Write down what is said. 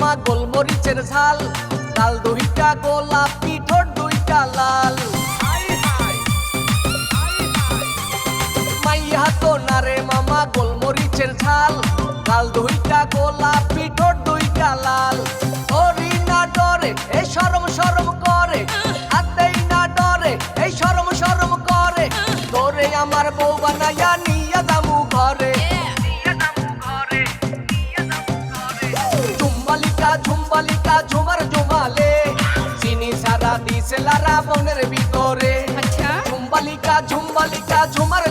মামা গোলমরিচের ঝাল, গাল দুইটা গোলাপি ঠোঁট দুইটা লাল। মাইয়া তো না রে মামা গোলমরিচের ঝাল, গাল দুইটা গোলাপি ঠোঁট দুইটা লাল। ওরি না ডরে এই শরম শরম করে, হাতেই না ডরে এই শরম শরম করে। তোরে আমার বউ বানাইয়া নিয়া দামু ঘরে। ঝুম্বালিকা ঝুম্বালিকা ঝুমার ঝুমালে, চিনি সারা দিছে লারা মনের ভিতরে। ঝুম্বালিকা ঝুম্বালিকা ঝুমার